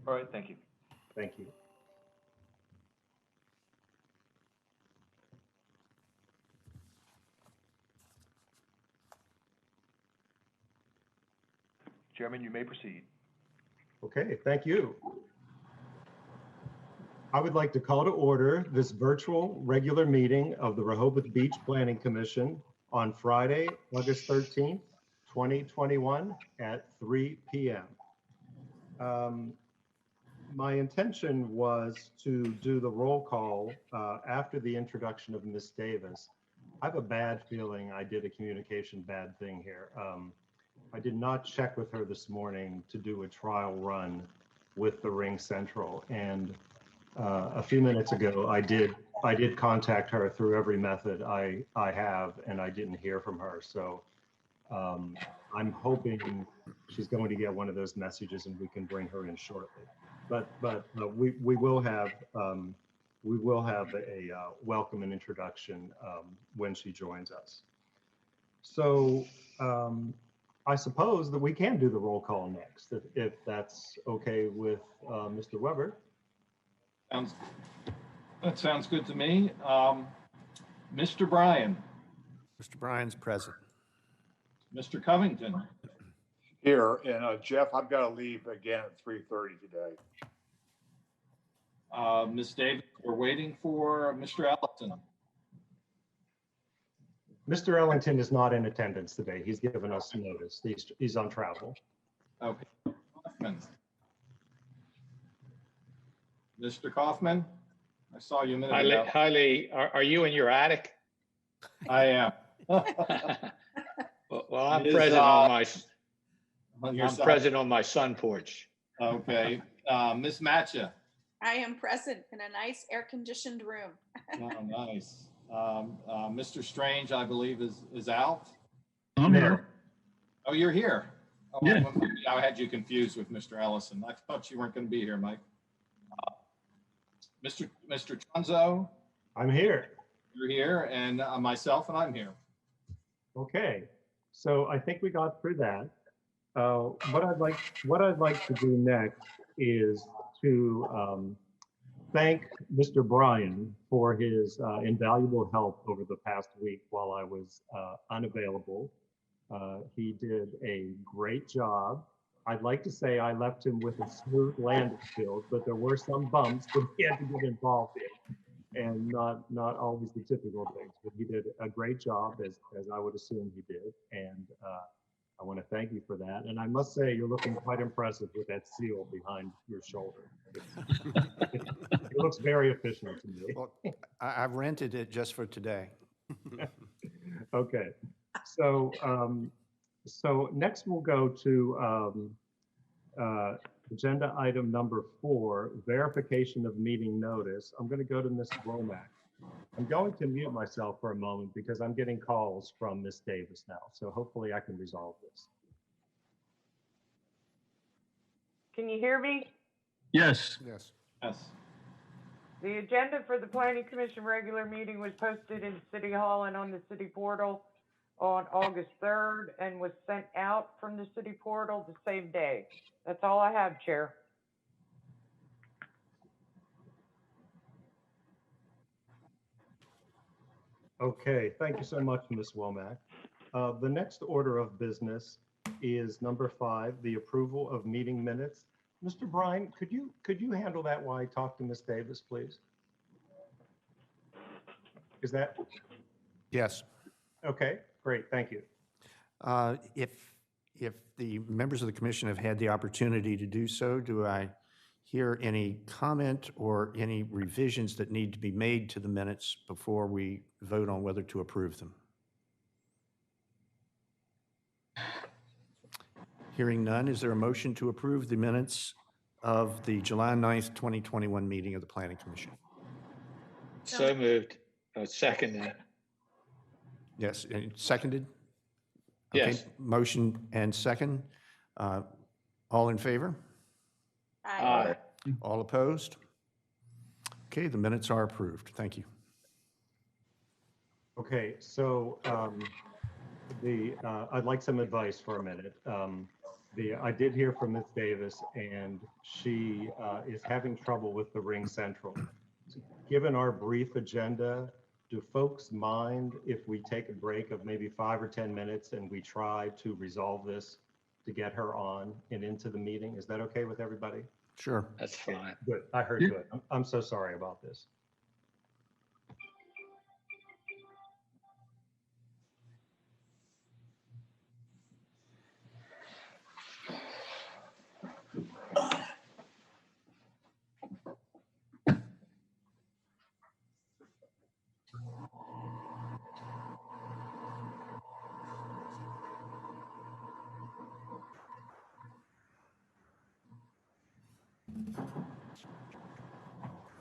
All right, thank you. Thank you. Chairman, you may proceed. Okay, thank you. I would like to call to order this virtual regular meeting of the Rehoboth Beach Planning Commission on Friday, August 13th, 2021 at 3 p.m. My intention was to do the roll call after the introduction of Ms. Davis. I have a bad feeling I did a communication bad thing here. I did not check with her this morning to do a trial run with the Ring Central, and a few minutes ago I did contact her through every method I have, and I didn't hear from her. So I'm hoping she's going to get one of those messages and we can bring her in shortly. But we will have a welcome and introduction when she joins us. So I suppose that we can do the roll call next, if that's okay with Mr. Weber. That sounds good to me. Mr. Bryan. Mr. Bryan's present. Mr. Covington. Here, and Jeff, I've got to leave again at 3:30 today. Ms. Davis, we're waiting for Mr. Ellison. Mr. Ellington is not in attendance today. He's given us notice. He's on travel. Okay. Kaufman. Mr. Kaufman, I saw you a minute ago. Hi, Lee. Are you in your attic? I am. Well, I'm present on my sun porch. Okay. Ms. Matcha. I am present in a nice air-conditioned room. Oh, nice. Mr. Strange, I believe, is out. I'm here. Oh, you're here. Oh, Yeah. I had you confused with Mr. Ellison. I thought you weren't going to be here, Mike. Mr. Chunzo. I'm here. You're here, and myself, and I'm here. Okay, so I think we got through that. What I'd like to do next is to thank Mr. Bryan for his invaluable help over the past week while I was unavailable. He did a great job. I'd like to say I left him with a smooth landing field, but there were some bumps that he had to get involved in, and not always the typical things. But he did a great job, as I would assume he did, and I want to thank you for that. And I must say, you're looking quite impressive with that seal behind your shoulder. It looks very efficient to me. Well, I've rented it just for today. Okay, so so next we'll go to agenda item number 4, verification of meeting notice. I'm going to go to Ms. Womack. I'm going to mute myself for a moment because I'm getting calls from Ms. Davis now, so hopefully I can resolve this. Can you hear me? Yes. Yes. Yes. The agenda for the Planning Commission regular meeting was posted in City Hall and on the city portal on August 3rd and was sent out from the city portal the same day. That's all I have, Chair. Okay, thank you so much, Ms. Womack. The next order of business is number 5, the approval of meeting minutes. Mr. Bryan, could you handle that while I talk to Ms. Davis, please? Is that? Yes. Okay, great, thank you. If the members of the commission have had the opportunity to do so, do I hear any comment or any revisions that need to be made to the minutes before we vote on whether to approve them? Hearing none, is there a motion to approve the minutes of the July 9th, 2021 meeting of the Planning Commission? So moved. Second that. Yes, and seconded? Yes. Okay, motion and second. All in favor? Aye. All opposed? Okay, the minutes are approved. Thank you. Okay, so I'd like some advice for a minute. I did hear from Ms. Davis, and she is having trouble with the Ring Central. Given our brief agenda, do folks mind if we take a break of maybe 5 or 10 minutes and we try to resolve this to get her on and into the meeting? Is that okay with everybody? Sure. That's fine. Good, I heard Yeah. good. I'm so sorry about this.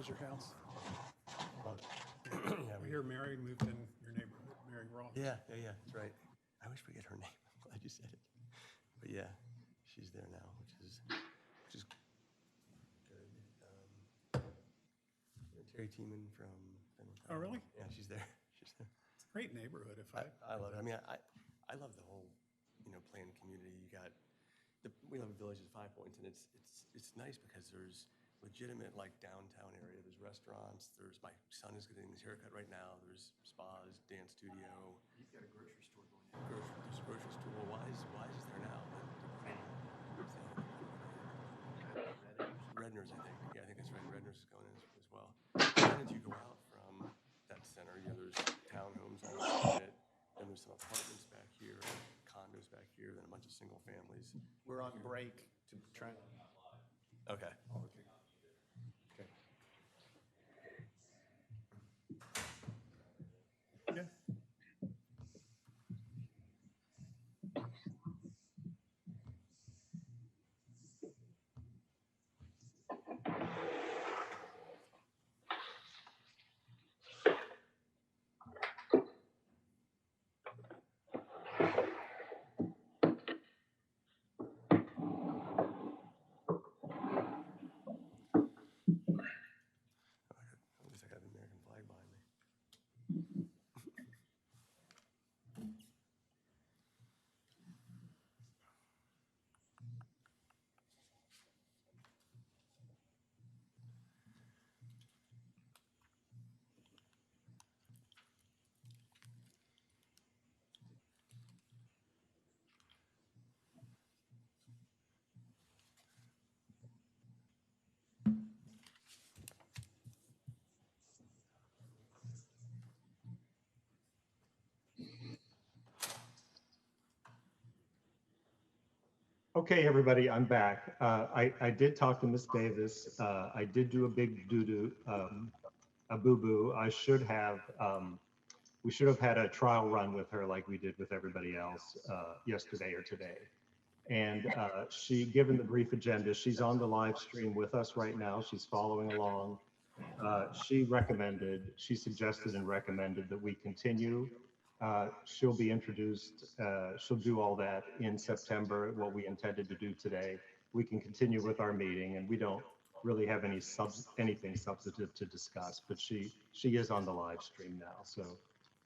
What's your house? Yeah, I hear Mary moved in your neighborhood, Mary Ross. yeah, that's right. I wish we get her name. I'm glad you said it. But yeah, she's there now, which is good. Terry Tiemann from Fenway Oh, Town. really? Yeah, she's there. She's there. It's a great neighborhood. I love it. I mean, I love the whole, planned community. You got we live in a village of 5 Points, and it's nice because there's legitimate like downtown area. There's restaurants. My son is getting his haircut right now. There's spas, dance studio. You've got a grocery store going There's a grocery store. Well, why is this there now? Redner's, I think. Yeah, I think that's right. Redner's is going in as well. And then as you go out from that center, there's townhomes all around it. Then there's some apartments back here, condos back here, then a bunch of single families. We're on break to try. Okay. Okay. Yeah. At least I got the American flag behind me. Okay, everybody, I'm back. I did talk to Miss Davis. I did do a big doo-doo, a boo-boo. We should have had a trial run with her like we did with everybody else yesterday or today. And given the brief agenda, she's on the live stream with us right now. She's following along. She suggested and recommended that we continue. She'll be introduced, she'll do all that in September, what we intended to do today. We can continue with our meeting, and we don't really have anything substantive to discuss, but she is on the live stream now. So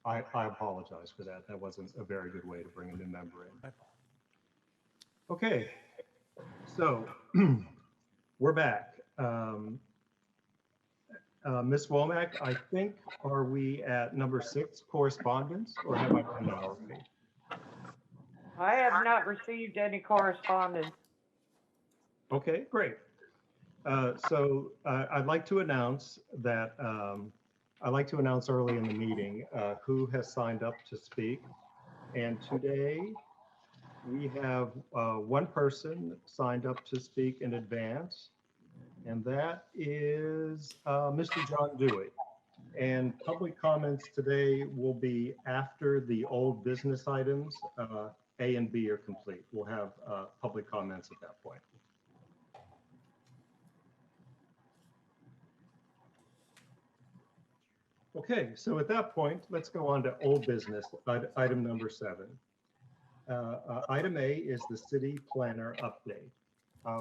I apologize for that. That wasn't a very good way to bring a new member in. Okay, so we're back. Ms. Womack, I think, are we at number 6, correspondence, or have I done that already? I have not received any correspondence. Okay, great. So I'd like to announce that, early in the meeting who has signed up to speak. And today we have one person signed up to speak in advance, and that is Mr. John Dewey. And public comments today will be after the old business items, A and B are complete. We'll have public comments at that point. Okay, so at that point, let's go on to old business, item number 7. Item A is the city planner update.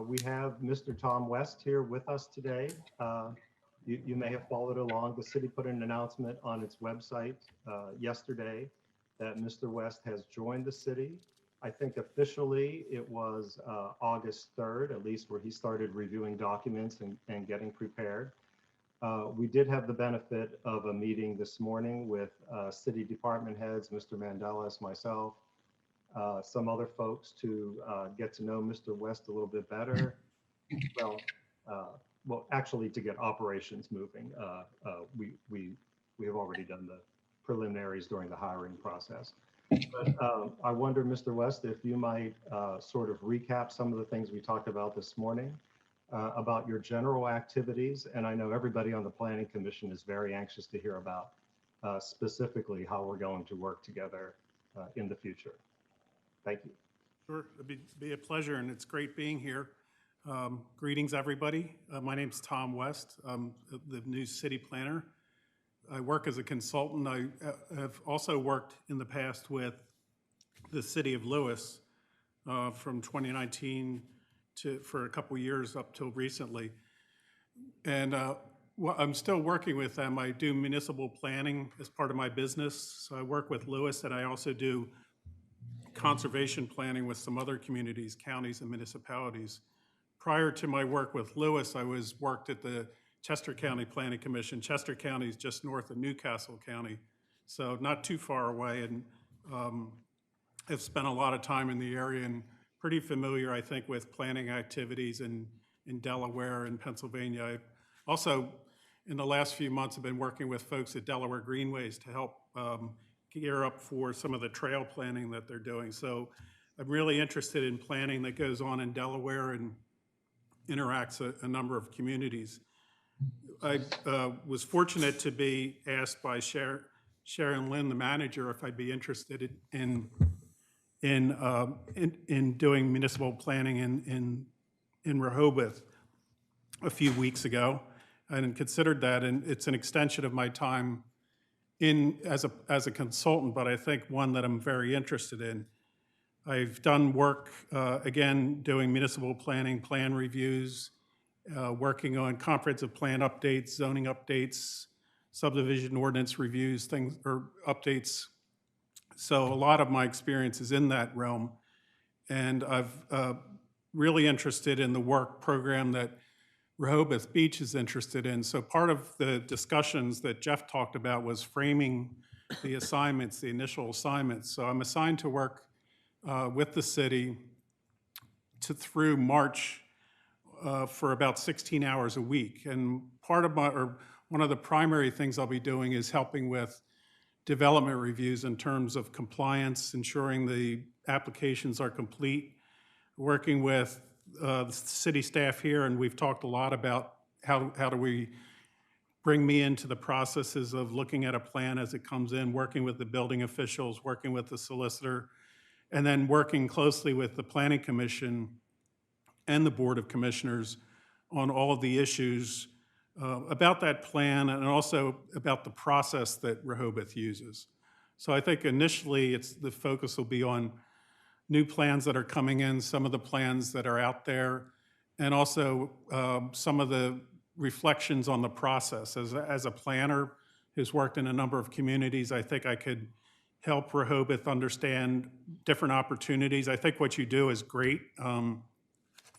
We have Mr. Tom West here with us today. You may have followed along. The city put an announcement on its website yesterday that Mr. West has joined the city. I think officially it was August 3rd, at least where he started reviewing documents and getting prepared. We did have the benefit of a meeting this morning with city department heads, Mr. Mandelis, myself, some other folks to get to know Mr. West a little bit better. Well, actually to get operations moving. We have already done the preliminaries during the hiring process. But I wonder, Mr. West, if you might sort of recap some of the things we talked about this morning about your general activities. And I know everybody on the Planning Commission is very anxious to hear about specifically how we're going to work together in the future. Thank you. Sure, it'd be a pleasure, and it's great being here. Greetings, everybody. My name's Tom West. I'm the new city planner. I work as a consultant. I have also worked in the past with the city of Lewis from 2019 for a couple years up till recently. And I'm still working with them. I do municipal planning as part of my business. So I work with Lewis, and I also do conservation planning with some other communities, counties, and municipalities. Prior to my work with Lewis, I worked at the Chester County Planning Commission. Chester County is just north of Newcastle County, so not too far away, and have spent a lot of time in the area and pretty familiar, I think, with planning activities in Delaware and Pennsylvania. I also, in the last few months, have been working with folks at Delaware Greenways to help gear up for some of the trail planning that they're doing. So I'm really interested in planning that goes on in Delaware and interacts a number of communities. I was fortunate to be asked by Sharon Lynn, the manager, if I'd be interested in doing municipal planning in Rehoboth a few weeks ago, and considered that. And it's an extension of my time as a consultant, but I think one that I'm very interested in. I've done work again doing municipal planning, plan reviews, working on comprehensive plan updates, zoning updates, subdivision ordinance reviews, things or updates. So a lot of my experience is in that realm. And I've really interested in the work program that Rehoboth Beach is interested in. So part of the discussions that Jeff talked about was framing the assignments, the initial assignments. So I'm assigned to work with the city through March for about 16 hours a week. And one of the primary things I'll be doing is helping with development reviews in terms of compliance, ensuring the applications are complete, working with the city staff here, and we've talked a lot about how do we bring me into the processes of looking at a plan as it comes in, working with the building officials, working with the solicitor, and then working closely with the Planning Commission and the Board of Commissioners on all of the issues about that plan and also about the process that Rehoboth uses. So I think initially the focus will be on new plans that are coming in, some of the plans that are out there, and also some of the reflections on the process. As a planner who's worked in a number of communities, I think I could help Rehoboth understand different opportunities. I think what you do is great.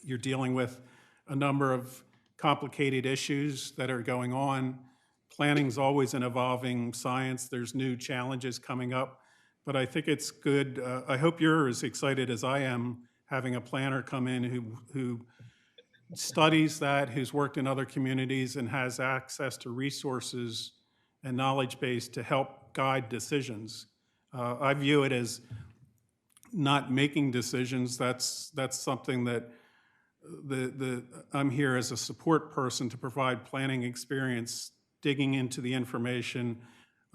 You're dealing with a number of complicated issues that are going on. Planning's always an evolving science. There's new challenges coming up, but I think it's good. I hope you're as excited as I am having a planner come in who studies that, who's worked in other communities and has access to resources and knowledge base to help guide decisions. I view it as not making decisions. That's something that I'm here as a support person to provide planning experience, digging into the information,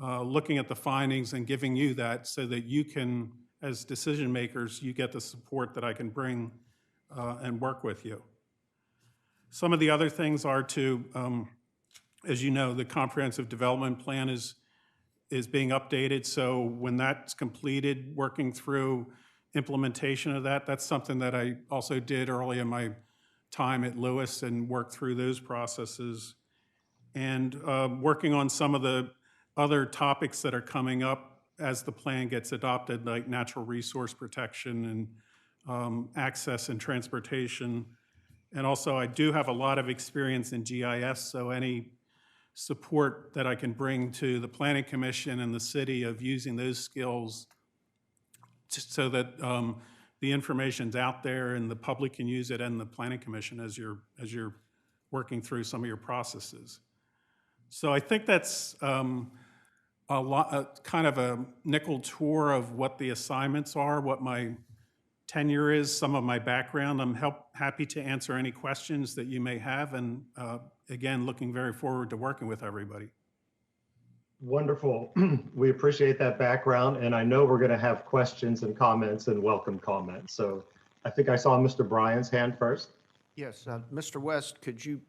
looking at the findings and giving you that so that you can, as decision makers, you get the support that I can bring and work with you. Some of the other things are to, as you know, the comprehensive development plan is being updated. So when that's completed, working through implementation of that, that's something that I also did early in my time at Lewis and worked through those processes. And working on some of the other topics that are coming up as the plan gets adopted, like natural resource protection and access and transportation. And also, I do have a lot of experience in GIS, so any support that I can bring to the Planning Commission and the city of using those skills so that the information's out there and the public can use it, and the Planning Commission as you're working through some of your processes. So I think that's a lot, kind of a nickel tour of what the assignments are, what my tenure is, some of my background. I'm happy to answer any questions that you may have, and again, looking very forward to working with everybody. Wonderful. We appreciate that background, and I know we're going to have questions and comments and welcome comments. So I think I saw Mr. Bryan's hand first. Yes, Mr. West, could you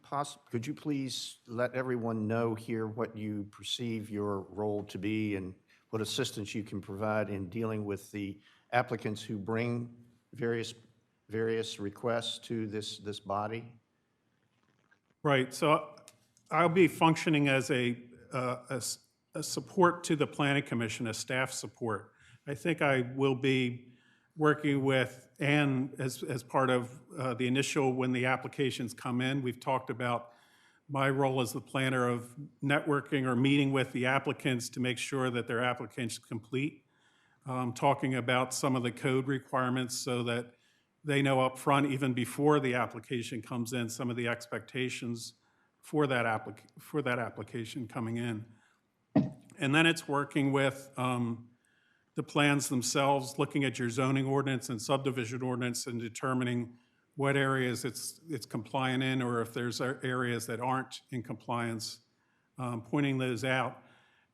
please let everyone know here what you perceive your role to be and what assistance you can provide in dealing with the applicants who bring various requests to this body? Right. So I'll be functioning as a support to the Planning Commission, a staff support. I think I will be working with Ann as part of the initial, when the applications come in. We've talked about my role as the planner of networking or meeting with the applicants to make sure that their application's complete. Talking about some of the code requirements so that they know up front, even before the application comes in, some of the expectations for that application coming in. And then it's working with the plans themselves, looking at your zoning ordinance and subdivision ordinance and determining what areas it's compliant in, or if there's areas that aren't in compliance, pointing those out.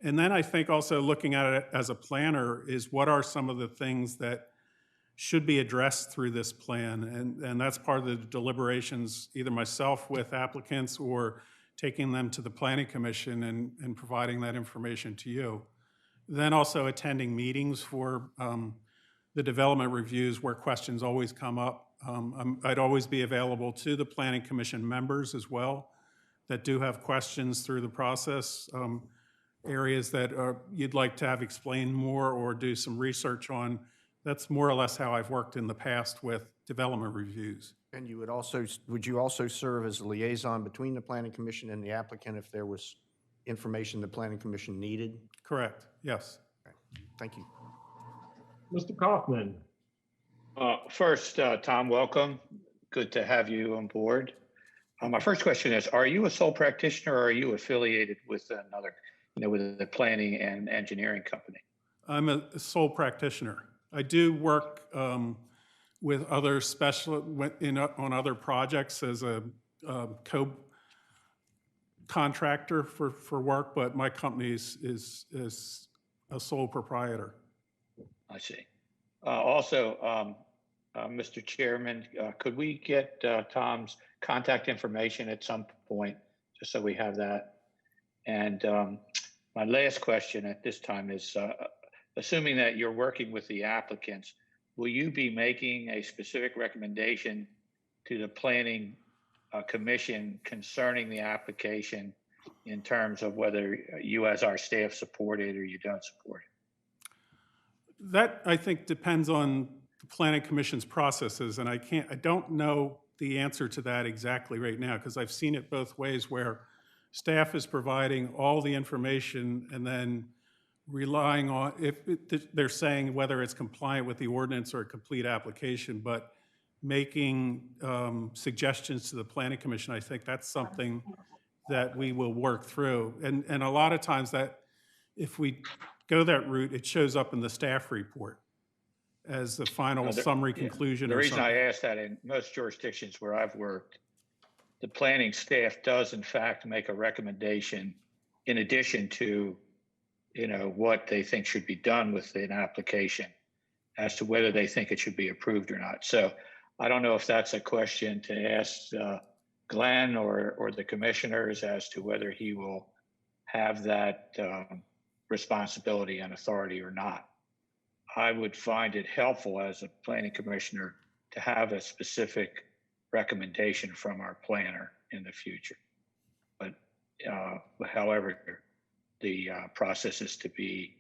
And then I think also looking at it as a planner is what are some of the things that should be addressed through this plan. And that's part of the deliberations, either myself with applicants or taking them to the Planning Commission and providing that information to you. Then also attending meetings for the development reviews where questions always come up. I'd always be available to the Planning Commission members as well that do have questions through the process, areas that you'd like to have explained more or do some research on. That's more or less how I've worked in the past with development reviews. And would you also serve as a liaison between the Planning Commission and the applicant if there was information the Planning Commission needed? Correct, yes. Okay. Thank you. Mr. Kaufman. First, Tom, welcome. Good to have you on board. My first question is, are you a sole practitioner or are you affiliated with another, with a planning and engineering company? I'm a sole practitioner. I do work with other on other projects as a co-contractor for work, but my company is a sole proprietor. I see. Also, Mr. Chairman, could we get Tom's contact information at some point, just so we have that? And my last question at this time is, assuming that you're working with the applicants, will you be making a specific recommendation to the Planning Commission concerning the application in terms of whether you as our staff support it or you don't support it? That, I think, depends on the Planning Commission's processes, and I don't know the answer to that exactly right now, because I've seen it both ways, where staff is providing all the information and then relying on, they're saying whether it's compliant with the ordinance or a complete application, but making suggestions to the Planning Commission. I think that's something that we will work through. And a lot of times that, if we go that route, it shows up in the staff report as the final summary conclusion. The or reason something. I asked that, in most jurisdictions where I've worked, the planning staff does in fact make a recommendation in addition to, what they think should be done with an application as to whether they think it should be approved or not. So I don't know if that's a question to ask Glenn or the commissioners as to whether he will have that responsibility and authority or not. I would find it helpful as a planning commissioner to have a specific recommendation from our planner in the future. But however, the process is to be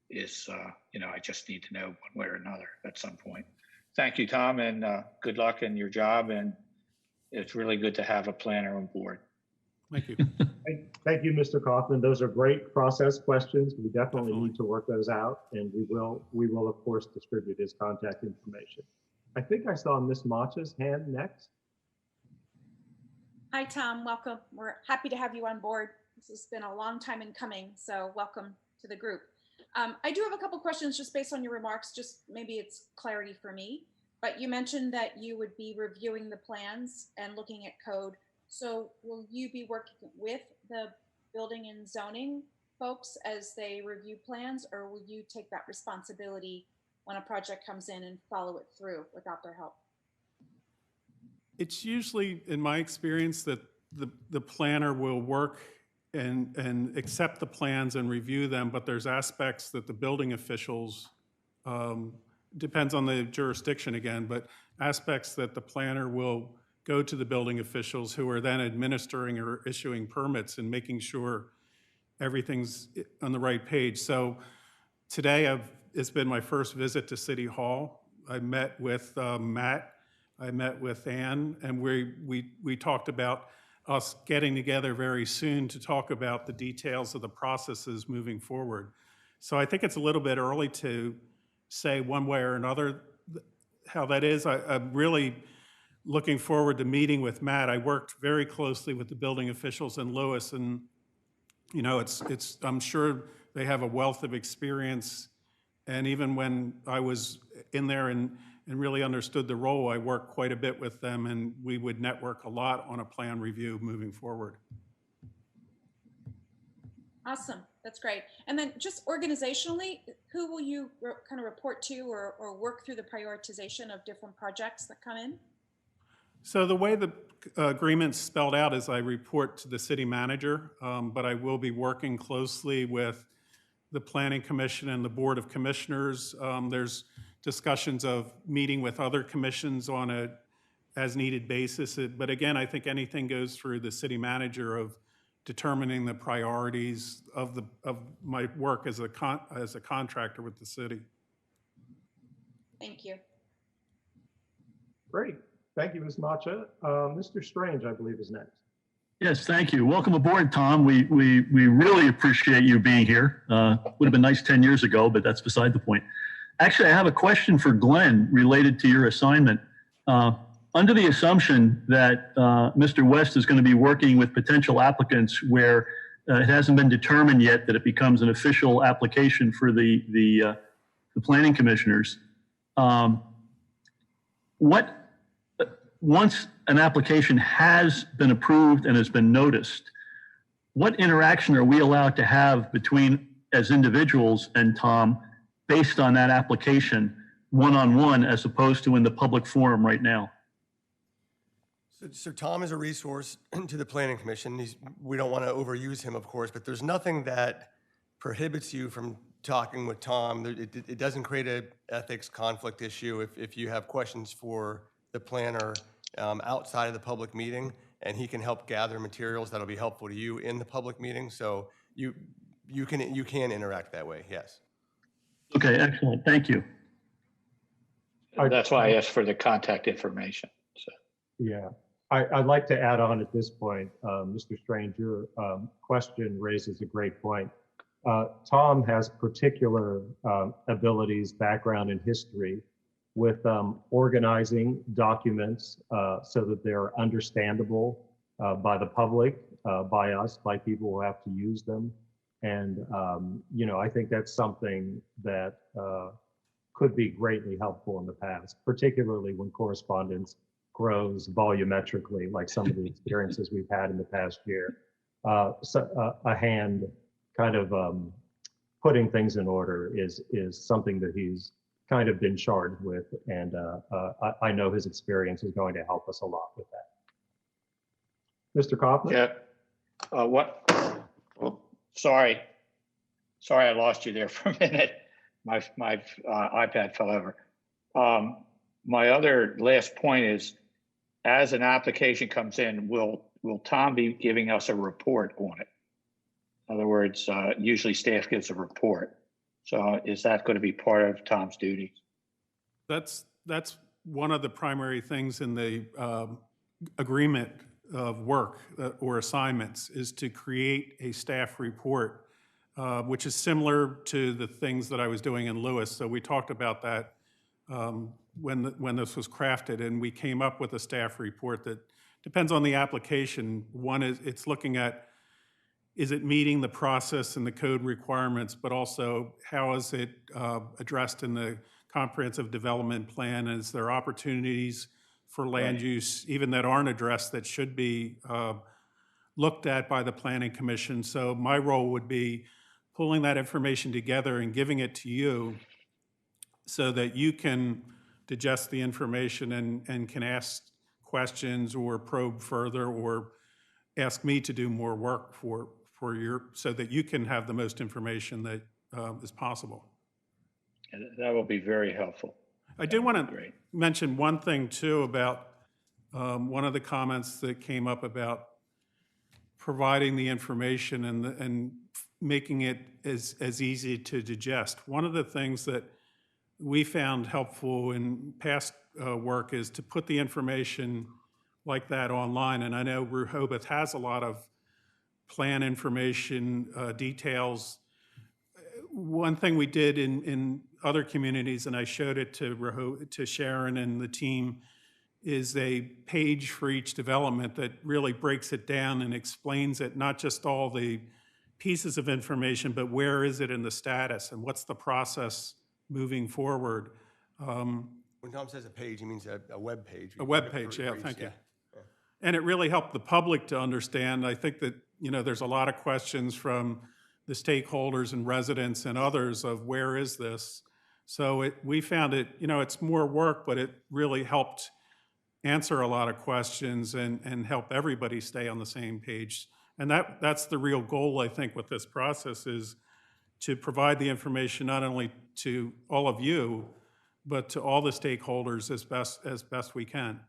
is, I just need to know one way or another at some point. Thank you, Tom, and good luck in your job. And it's really good to have a planner on board. Thank you. Thank you, Mr. Kaufman. Those are great process questions. We definitely need to work those out, and we will of course distribute his contact information. I think I saw Ms. Macha's hand next. Hi, Tom. Welcome. We're happy to have you on board. This has been a long time in coming, so welcome to the group. I do have a couple questions just based on your remarks, just maybe it's clarity for me, but you mentioned that you would be reviewing the plans and looking at code. So will you be working with the building and zoning folks as they review plans, or will you take that responsibility when a project comes in and follow it through without their help? It's usually, in my experience, that the planner will work and accept the plans and review them, but there's aspects that the building officials, depends on the jurisdiction again, but aspects that the planner will go to the building officials who are then administering or issuing permits and making sure everything's on the right page. So today it's been my first visit to City Hall. I met with Matt, I met with Ann, and we talked about us getting together very soon to talk about the details of the processes moving forward. So I think it's a little bit early to say one way or another how that is. I'm really looking forward to meeting with Matt. I worked very closely with the building officials in Lewis, and I'm sure they have a wealth of experience. And even when I was in there and really understood the role, I worked quite a bit with them, and we would network a lot on a plan review moving forward. Awesome. That's great. And then just organizationally, who will you kind of report to or work through the prioritization of different projects that come in? So the way the agreement's spelled out is I report to the city manager, but I will be working closely with the Planning Commission and the Board of Commissioners. There's discussions of meeting with other commissions on a as needed basis. But again, I think anything goes through the city manager of determining the priorities of my work as a contractor with the city. Thank you. Great. Thank you, Ms. Macha. Mr. Strange, I believe, is next. Yes, thank you. Welcome aboard, Tom. We really appreciate you being here. Would have been nice 10 years ago, but that's beside the point. Actually, I have a question for Glenn related to your assignment. Under the assumption that Mr. West is going to be working with potential applicants where it hasn't been determined yet that it becomes an official application for the planning commissioners, once an application has been approved and has been noticed, what interaction are we allowed to have between, as individuals and Tom, based on that application, one-on-one, as opposed to in the public forum right now? So Tom is a resource to the Planning Commission. We don't want to overuse him, of course, but there's nothing that prohibits you from talking with Tom. It doesn't create an ethics conflict issue if you have questions for the planner outside of the public meeting, and he can help gather materials that'll be helpful to you in the public meeting. So you can interact that way, yes. Okay, excellent. Thank you. That's why I asked for the contact information. So. Yeah, I'd like to add on at this point, Mr. Strange, your question raises a great point. Tom has particular abilities, background, and history with organizing documents so that they're understandable by the public, by us, by people who have to use them. And, I think that's something that could be greatly helpful in the past, particularly when correspondence grows volumetrically, like some of the experiences we've had in the past year. A hand kind of putting things in order is something that he's kind of been charged with, and I know his experience is going to help us a lot with that. Mr. Kaufman? Yeah. Sorry, I lost you there for a minute. My iPad fell over. My other last point is, as an application comes in, will Tom be giving us a report on it? In other words, usually staff gives a report. So is that going to be part of Tom's duties? That's one of the primary things in the agreement of work or assignments is to create a staff report, which is similar to the things that I was doing in Lewis. So we talked about that when this was crafted, and we came up with a staff report that depends on the application. One is it's looking at, is it meeting the process and the code requirements, but also how is it addressed in the comprehensive development plan? Is there opportunities for land use, even that aren't addressed, that should be looked at by the Planning Commission? So my role would be pulling that information together and giving it to you so that you can digest the information and can ask questions or probe further or ask me to do more work so that you can have the most information that is possible. And that will be very helpful. I do want to mention one thing too about one of the comments that came up about providing the information and making it as easy to digest. One of the things that we found helpful in past work is to put the information like that online. And I know Rehoboth has a lot of plan information, details. One thing we did in other communities, and I showed it to Sharon and the team, is a page for each development that really breaks it down and explains it, not just all the pieces of information, but where is it in the status and what's the process moving forward. When Tom says a page, he means a web page. A web page, yeah, thank you. And it really helped the public to understand. I think that, there's a lot of questions from the stakeholders and residents and others of where is this? So we found it, it's more work, but it really helped answer a lot of questions and help everybody stay on the same page. And that's the real goal, I think, with this process, is to provide the information not only to all of you, but to all the stakeholders as best we can.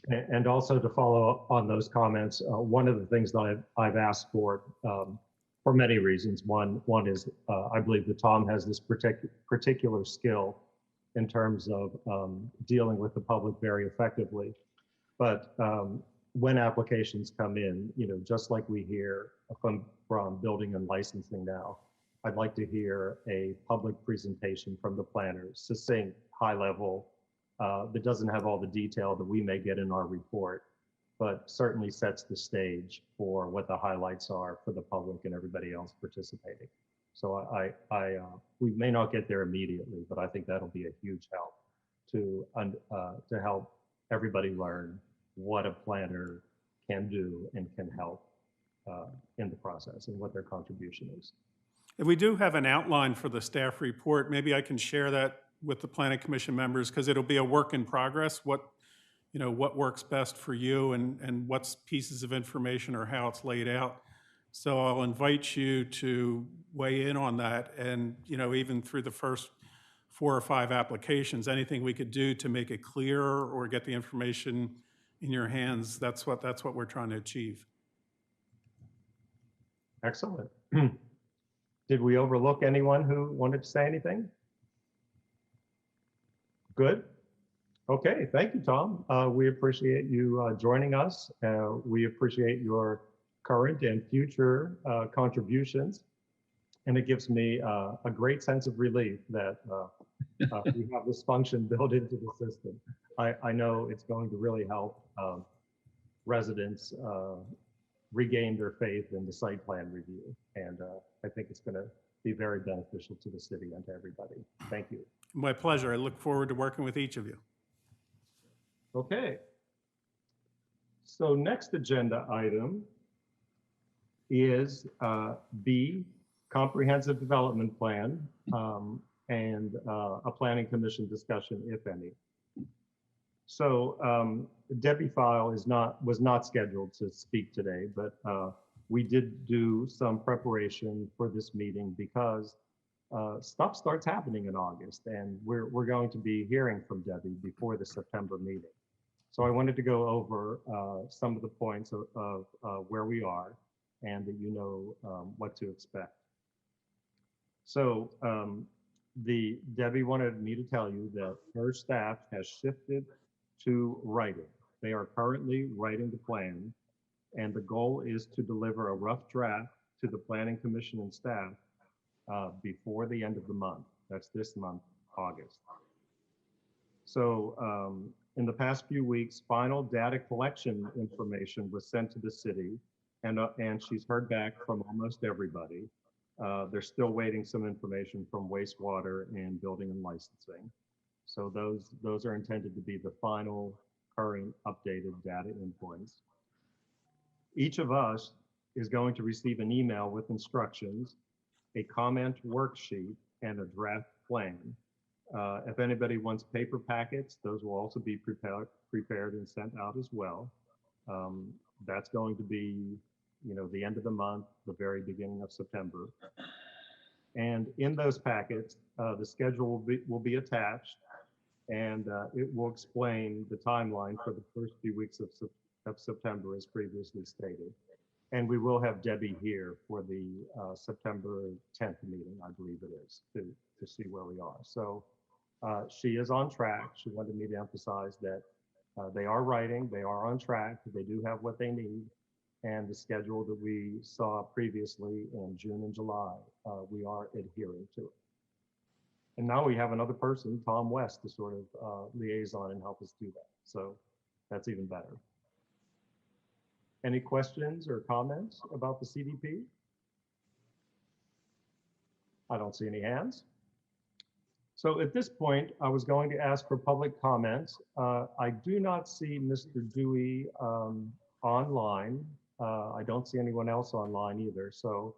And also to follow up on those comments, one of the things that I've asked for many reasons. One is I believe that Tom has this particular skill in terms of dealing with the public very effectively. But when applications come in, just like we hear from building and licensing now, I'd like to hear a public presentation from the planners, succinct, high level, that doesn't have all the detail that we may get in our report, but certainly sets the stage for what the highlights are for the public and everybody else participating. So we may not get there immediately, but I think that'll be a huge help to help everybody learn what a planner can do and can help in the process and what their contribution is. If we do have an outline for the staff report, maybe I can share that with the Planning Commission members, because it'll be a work in progress. What works best for you and what's pieces of information or how it's laid out. So I'll invite you to weigh in on that, and even through the first 4 or 5 applications, anything we could do to make it clearer or get the information in your hands, that's what we're trying to achieve. Excellent. Did we overlook anyone who wanted to say anything? Good. Okay, thank you, Tom. We appreciate you joining us. We appreciate your current and future contributions. And it gives me a great sense of relief that we have this function built into the system. I know it's going to really help residents regain their faith in the site plan review. And I think it's going to be very beneficial to the city and to everybody. Thank you. My pleasure. I look forward to working with each of you. Okay. So next agenda item is B, Comprehensive Development Plan, and a Planning Commission discussion, if any. So Debbie File was not scheduled to speak today, but we did do some preparation for this meeting because stuff starts happening in August, and we're going to be hearing from Debbie before the September meeting. So I wanted to go over some of the points of where we are, and that what to expect. So Debbie wanted me to tell you that her staff has shifted to writing. They are currently writing the plan, and the goal is to deliver a rough draft to the Planning Commission and staff before the end of the month. That's this month, August. So in the past few weeks, final data collection information was sent to the city, and she's heard back from almost everybody. They're still waiting some information from wastewater and building and licensing. So those are intended to be the final current updated data endpoints. Each of us is going to receive an email with instructions, a comment worksheet, and a draft plan. If anybody wants paper packets, those will also be prepared and sent out as well. That's going to be, the end of the month, the very beginning of September. And in those packets, the schedule will be attached, and it will explain the timeline for the first few weeks of September, as previously stated. And we will have Debbie here for the September 10th meeting, I believe it is, to see where we are. So she is on track. She wanted me to emphasize that they are writing, they are on track, they do have what they need. And the schedule that we saw previously in June and July, we are adhering to it. And now we have another person, Tom West, to sort of liaison and help us do that. So that's even better. Any questions or comments about the CDP? I don't see any hands. So at this point, I was going to ask for public comments. I do not see Mr. Dewey online. I don't see anyone else online either. So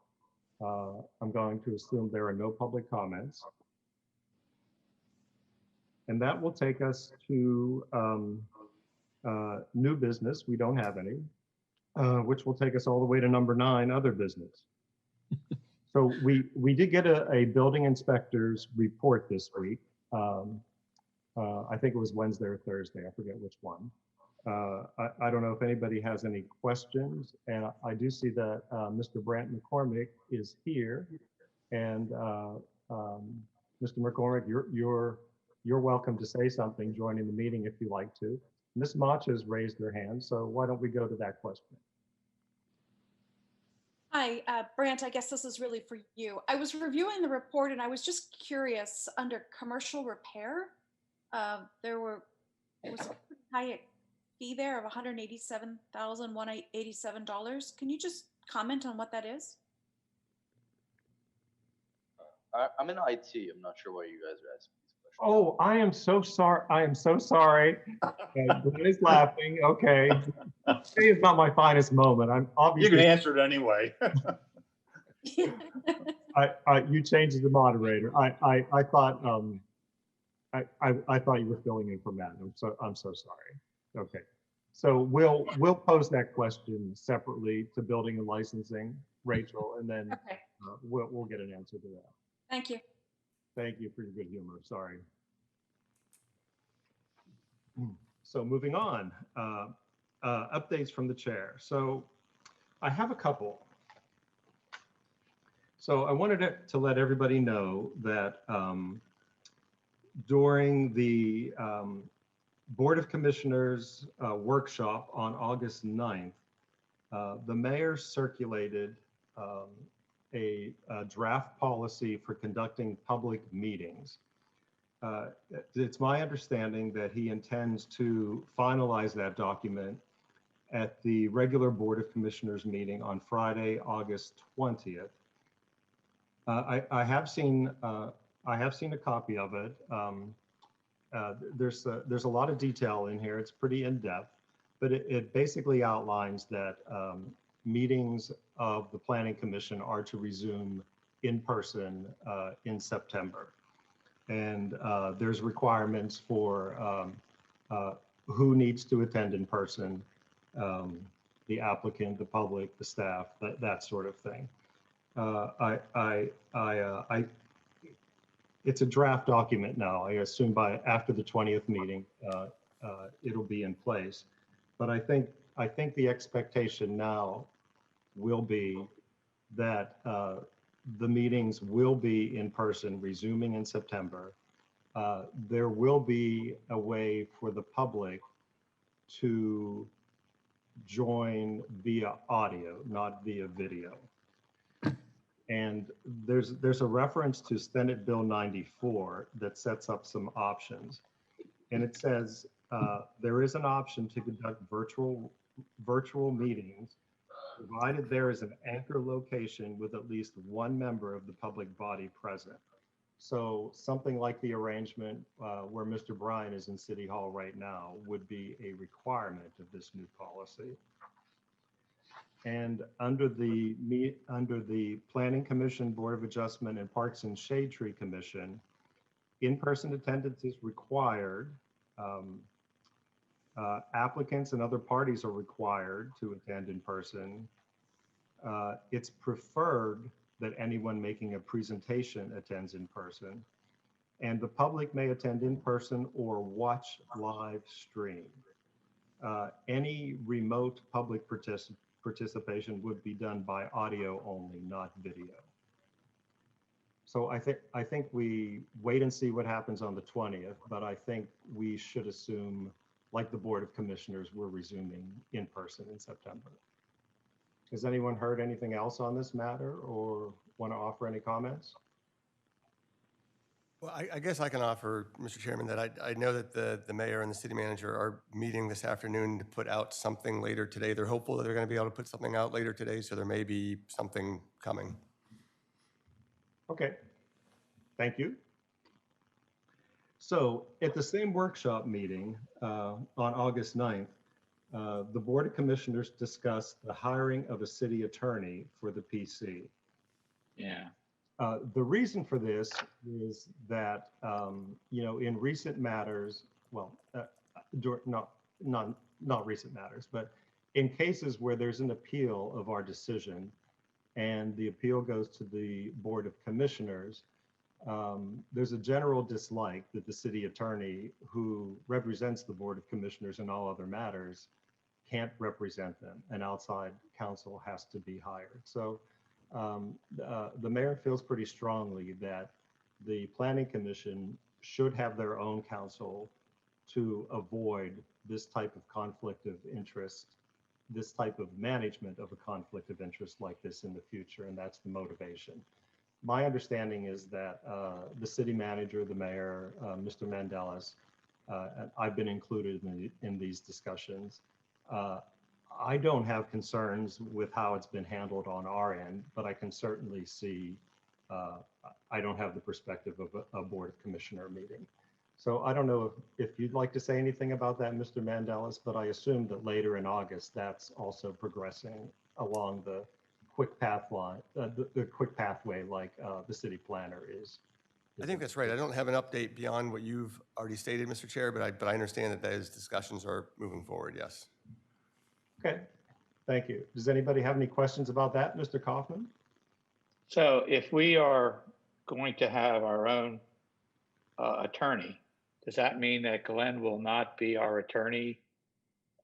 I'm going to assume there are no public comments. And that will take us to new business. We don't have any. Which will take us all the way to number 9, other business. So we did get a building inspector's report this week. I think it was Wednesday or Thursday, I forget which one. I don't know if anybody has any questions, and I do see that Mr. Brant McCormick is here, and Mr. McCormick, you're welcome to say something, joining the meeting if you like to. Ms. Mach has raised her hand, so why don't we go to that question? Hi, Brant, I guess this is really for you. I was reviewing the report and I was just curious, under commercial repair, there was a pretty high fee there of $187,187. Can you just comment on what that is? I'm in IT. I'm not sure why you guys are asking these questions. Oh, I am so sorry. I am so sorry. Glenn is laughing. Okay. Today is not my finest moment. I'm obviously. You can answer it anyway. You changed the moderator. I thought I thought you were filling in for Matt. I'm so sorry. Okay. So we'll pose that question separately to building and licensing, Rachel, and then okay. We'll get an answer to that. Thank you. Thank you for your good humor. Sorry. So moving on, updates from the chair. So I have a couple. So I wanted to let everybody know that during the Board of Commissioners workshop on August 9th, the mayor circulated a draft policy for conducting public meetings. It's my understanding that he intends to finalize that document at the regular Board of Commissioners meeting on Friday, August 20th. I have seen a copy of it. There's a lot of detail in here. It's pretty in-depth, but it basically outlines that meetings of the Planning Commission are to resume in person in September. And there's requirements for who needs to attend in person, the applicant, the public, the staff, that sort of thing. It's a draft document now. I assume after the 20th meeting, it'll be in place. But I think the expectation now will be that the meetings will be in person, resuming in September. There will be a way for the public to join via audio, not via video. And there's a reference to Senate Bill 94 that sets up some options. And it says there is an option to conduct virtual meetings provided there is an anchor location with at least one member of the public body present. So something like the arrangement where Mr. Bryan is in City Hall right now would be a requirement of this new policy. And under the Planning Commission, Board of Adjustment, and Parks and Shade Tree Commission, in-person attendance is required. Applicants and other parties are required to attend in person. It's preferred that anyone making a presentation attends in person. And the public may attend in person or watch live stream. Any remote public participation would be done by audio only, not video. So I think we wait and see what happens on the 20th, but I think we should assume, like the Board of Commissioners, we're resuming in person in September. Has anyone heard anything else on this matter or want to offer any comments? Well, I guess I can offer, Mr. Chairman, that I know that the mayor and the city manager are meeting this afternoon to put out something later today. They're hopeful that they're going to be able to put something out later today, so there may be something coming. Okay, thank you. So at the same workshop meeting on August 9th, the Board of Commissioners discussed the hiring of a city attorney for the PC. Yeah. The reason for this is that, in recent matters, well, not recent matters, but in cases where there's an appeal of our decision and the appeal goes to the Board of Commissioners, there's a general dislike that the city attorney who represents the Board of Commissioners in all other matters can't represent them. An outside counsel has to be hired. So the mayor feels pretty strongly that the Planning Commission should have their own counsel to avoid this type of conflict of interest, this type of management of a conflict of interest like this in the future, and that's the motivation. My understanding is that the city manager, the mayor, Mr. Mandelis, and I've been included in these discussions. I don't have concerns with how it's been handled on our end, but I can certainly see, I don't have the perspective of a Board of Commissioner meeting. So I don't know if you'd like to say anything about that, Mr. Mandelis, but I assume that later in August, that's also progressing along the quick path line, the quick pathway like the city planner is. I think that's right. I don't have an update beyond what you've already stated, Mr. Chair, but I understand that those discussions are moving forward, yes. Okay, thank you. Does anybody have any questions about that, Mr. Kaufman? So if we are going to have our own attorney, does that mean that Glenn will not be our attorney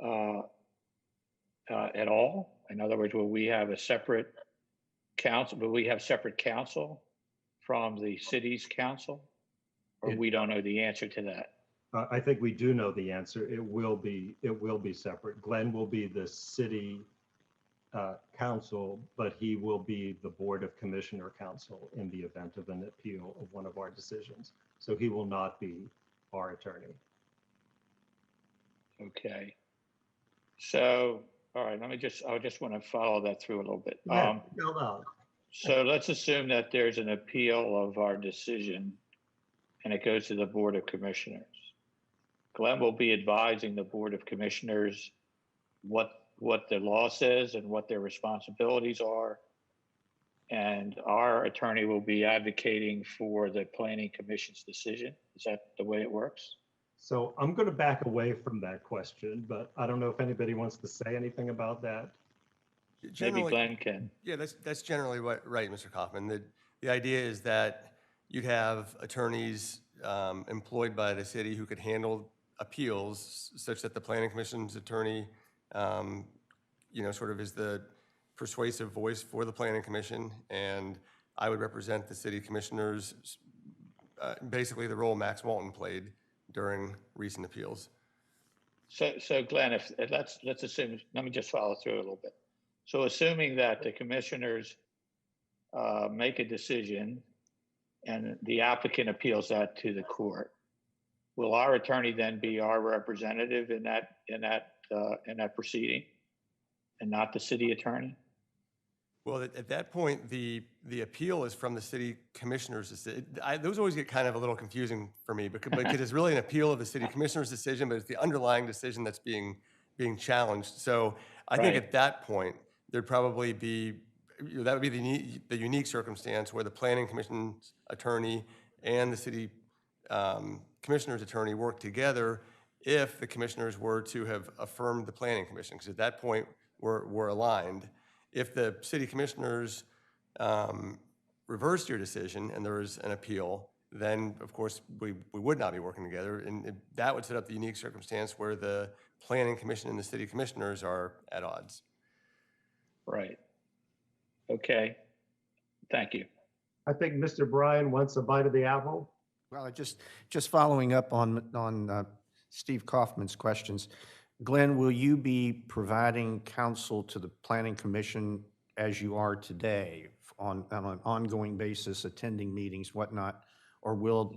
at all? In other words, will we have a separate counsel? Will we have separate counsel from the city's counsel? Or we don't know the answer to that? I think we do know the answer. It will be separate. Glenn will be the city counsel, but he will be the Board of Commissioner counsel in the event of an appeal of one of our decisions. So he will not be our attorney. Okay. So, all right, I just want to follow that through a little bit. Yeah, go on. So let's assume that there's an appeal of our decision and it goes to the Board of Commissioners. Glenn will be advising the Board of Commissioners what the law says and what their responsibilities are. And our attorney will be advocating for the Planning Commission's decision. Is that the way it works? So I'm going to back away from that question, but I don't know if anybody wants to say anything about that. Maybe Glenn can. Yeah, that's generally right, Mr. Kaufman. The idea is that you'd have attorneys employed by the city who could handle appeals such that the Planning Commission's attorney, sort of is the persuasive voice for the Planning Commission, and I would represent the city commissioners, basically the role Max Walton played during recent appeals. So Glenn, if let's assume, let me just follow through a little bit. So assuming that the commissioners make a decision and the applicant appeals that to the court, will our attorney then be our representative in that proceeding, and not the city attorney? Well, at that point, the appeal is from the city commissioner's decision. Those always get kind of a little confusing for me because it's really an appeal of the city commissioner's decision, but it's the underlying decision that's being challenged. So I think at that point, there'd probably be, that would be the unique circumstance where the planning commission's attorney and the city commissioner's attorney work together if the commissioners were to have affirmed the planning commission, because at that point, we're aligned. If the city commissioners reversed your decision and there was an appeal, then of course we would not be working together, and that would set up the unique circumstance where the planning commission and the city commissioners are at odds. Right. Okay. Thank you. I think Mr. Bryan wants a bite of the apple. Well, just following up on Steve Kaufman's questions. Glenn, will you be providing counsel to the Planning Commission as you are today on an ongoing basis, attending meetings, whatnot? Or will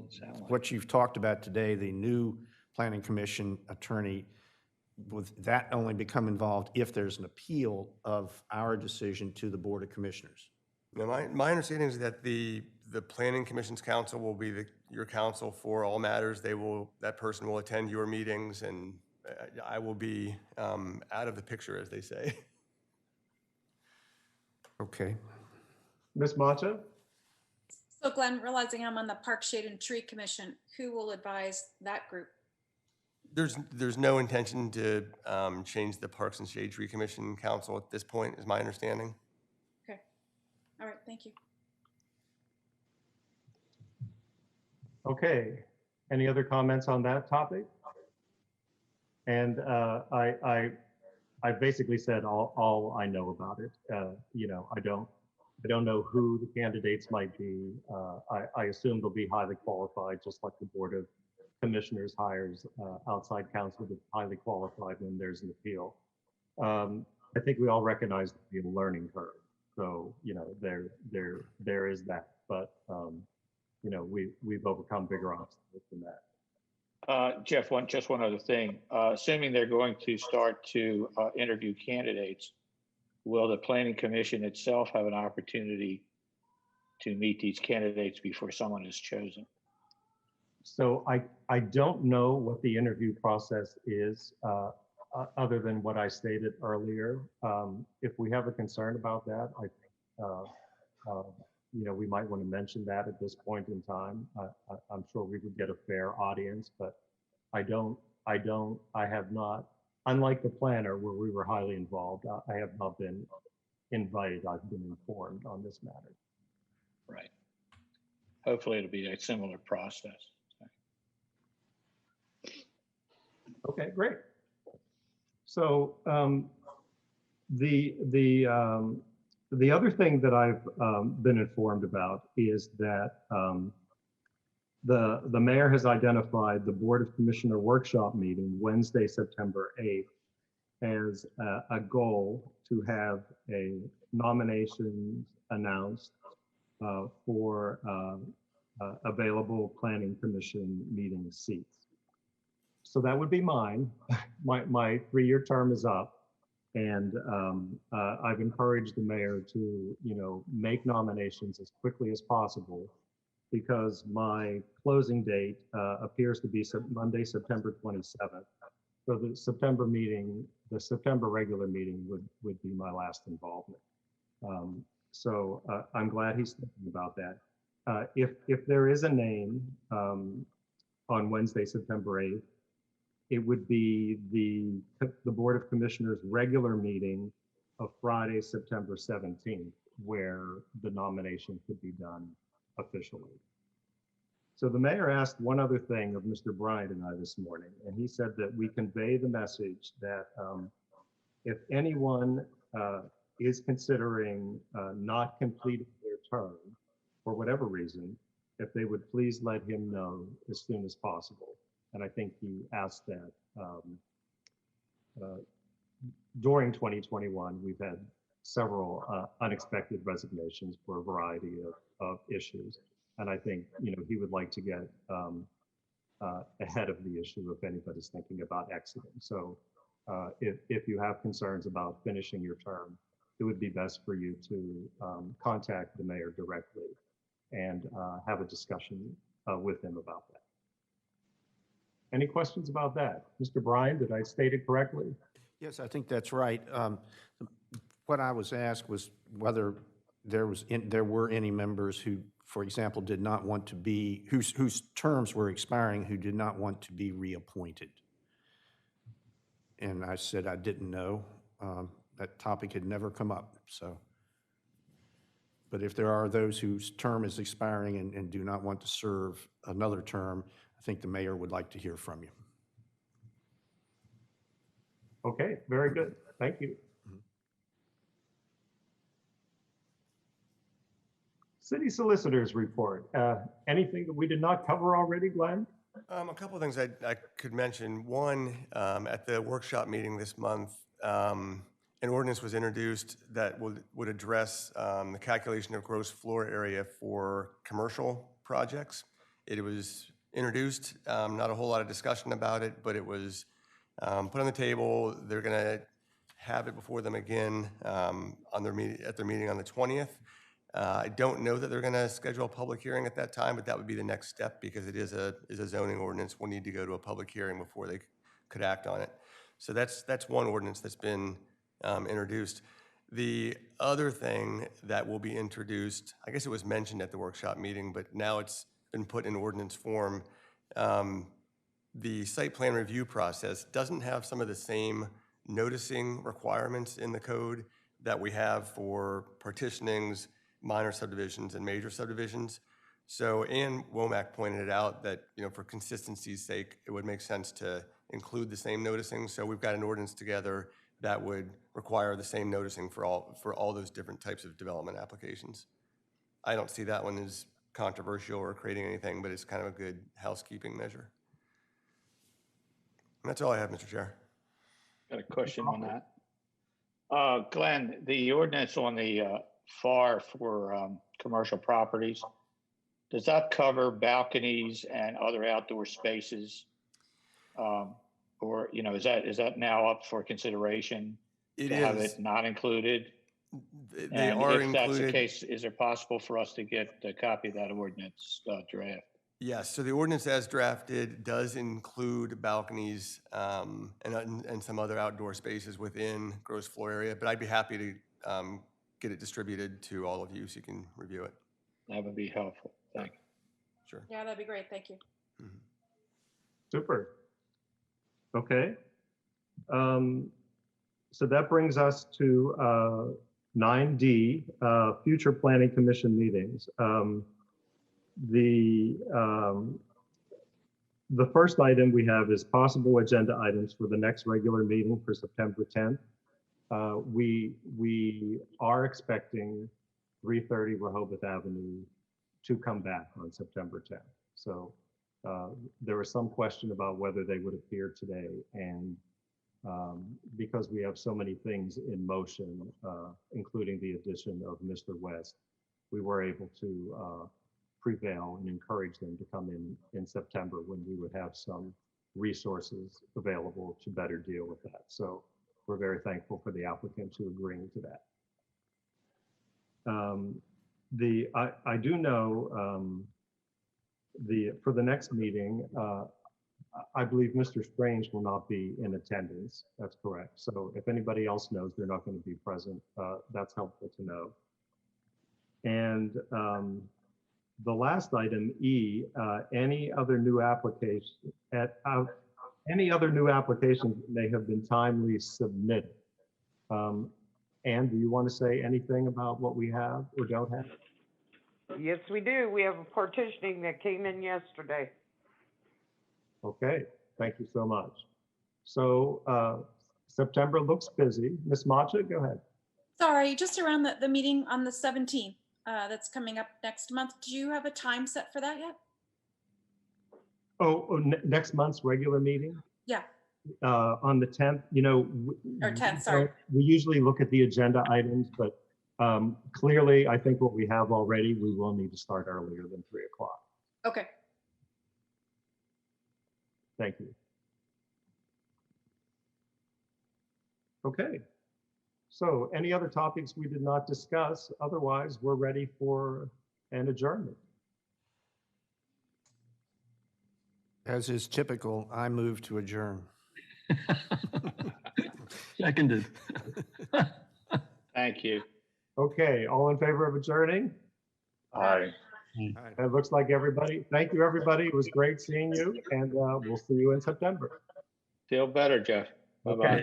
what you've talked about today, the new Planning Commission attorney, would that only become involved if there's an appeal of our decision to the Board of Commissioners? Now, my understanding is that the Planning Commission's counsel will be your counsel for all matters. That person will attend your meetings, and I will be out of the picture, as they say. Okay. Ms. Mata? So Glenn, realizing I'm on the Park, Shade and Tree Commission, who will advise that group? There's no intention to change the Parks and Shade Tree Commission counsel at this point, is my understanding. Okay. All right. Thank you. Okay. Any other comments on that topic? And I basically said all I know about it. You know, I don't know who the candidates might be. I assume they'll be highly qualified, just like the Board of Commissioners hires outside counsel that's highly qualified when there's an appeal. I think we all recognize the learning curve. So, you know, there is that, but you know, we've overcome bigger obstacles than that. Jeff, just one other thing. Assuming they're going to start to interview candidates, will the Planning Commission itself have an opportunity to meet these candidates before someone is chosen? So I don't know what the interview process is, other than what I stated earlier. If we have a concern about that, I think you know, we might want to mention that at this point in time. I'm sure we would get a fair audience, but I have not, unlike the planner where we were highly involved, I have not been invited. I've been informed on this matter. Right. Hopefully it'll be a similar process. Okay, great. So the other thing that I've been informed about is that the mayor has identified the Board of Commissioner workshop meeting Wednesday, September 8th, as a goal to have a nomination announced for available Planning Commission meeting seats. So that would be mine. My 3-year term is up. And I've encouraged the mayor to, you know, make nominations as quickly as possible, because my closing date appears to be Monday, September 27th. So the September meeting, the September regular meeting would be my last involvement. So I'm glad he's thinking about that. If there is a name on Wednesday, September 8th, it would be the Board of Commissioners regular meeting of Friday, September 17th, where the nomination could be done officially. So the mayor asked one other thing of Mr. Bryant and I this morning, and he said that we convey the message that if anyone is considering not completing their term, for whatever reason, if they would please let him know as soon as possible. And I think he asked that during 2021. We've had several unexpected resignations for a variety of issues. And I think, he would like to get ahead of the issue if anybody's thinking about exiting. So if you have concerns about finishing your term, it would be best for you to contact the mayor directly and have a discussion with him about that. Any questions about that? Mr. Bryan, did I state it correctly? Yes, I think that's right. What I was asked was whether there were any members who, for example, did not want to be, whose terms were expiring, who did not want to be reappointed. And I said I didn't know. That topic had never come up, so. But if there are those whose term is expiring and do not want to serve another term, I think the mayor would like to hear from you. Okay, very good. Thank you. City Solicitor's report. Anything that we did not cover already, Glenn? A couple of things I could mention. One, at the workshop meeting this month, an ordinance was introduced that would address the calculation of gross floor area for commercial projects. It was introduced, not a whole lot of discussion about it, but it was put on the table. They're going to have it before them again on at their meeting on the 20th. I don't know that they're going to schedule a public hearing at that time, but that would be the next step because it is a zoning ordinance. We'll need to go to a public hearing before they could act on it. So that's one ordinance that's been introduced. The other thing that will be introduced, I guess it was mentioned at the workshop meeting, but now it's been put in ordinance form. The site plan review process doesn't have some of the same noticing requirements in the code that we have for partitionings, minor subdivisions, and major subdivisions. So Ann Womack pointed it out that, for consistency's sake, it would make sense to include the same noticing. So we've got an ordinance together that would require the same noticing for all those different types of development applications. I don't see that one as controversial or creating anything, but it's kind of a good housekeeping measure. And that's all I have, Mr. Chair. Got a question on that. Glenn, the ordinance on the FAR for commercial properties, does that cover balconies and other outdoor spaces? Or, is that now up for consideration? It to is. Have it not included? They are if that's the included. case, is it possible for us to get a copy of that ordinance draft? Yes, so the ordinance as drafted does include balconies and some other outdoor spaces within gross floor area, but I'd be happy to get it distributed to all of you so you can review it. That would be helpful. Thank you. Sure. Yeah, that'd be great. Thank you. Mm-hmm. Super. Okay. So that brings us to 9D, future planning commission meetings. The first item we have is possible agenda items for the next regular meeting for September 10th. We are expecting 330 Rehoboth Avenue to come back on September 10th. So there was some question about whether they would appear today, and because we have so many things in motion, including the addition of Mr. West, we were able to prevail and encourage them to come in September when we would have some resources available to better deal with that. So we're very thankful for the applicant to agreeing to that. I do know for the next meeting, I believe Mr. Strange will not be in attendance. That's correct. So if anybody else knows they're not going to be present, that's helpful to know. And the last item, E, any other new applications may have been timely submitted. Ann, do you want to say anything about what we have or don't have? Yes, we do. We have a partitioning that came in yesterday. Okay, thank you so much. So September looks busy. Ms. Macha, go ahead. Sorry, just around the meeting on the 17th. that's coming up next month. Do you have a time set for that yet? Next month's regular meeting? Yeah, On the 10th, you know. or 10th, sorry. We usually look at the agenda items, but clearly, I think what we have already, we will need to start earlier than 3 o'clock. Okay. Thank you. Okay. So any other topics we did not discuss? Otherwise, we're ready for an adjournment. As is typical, I move to adjourn. Seconded. Thank you. Okay, all in favor of adjourning? Aye. It looks like everybody. Thank you, everybody. It was great seeing you, and we'll see you in September. Feel better, Jeff. Bye-bye. Okay.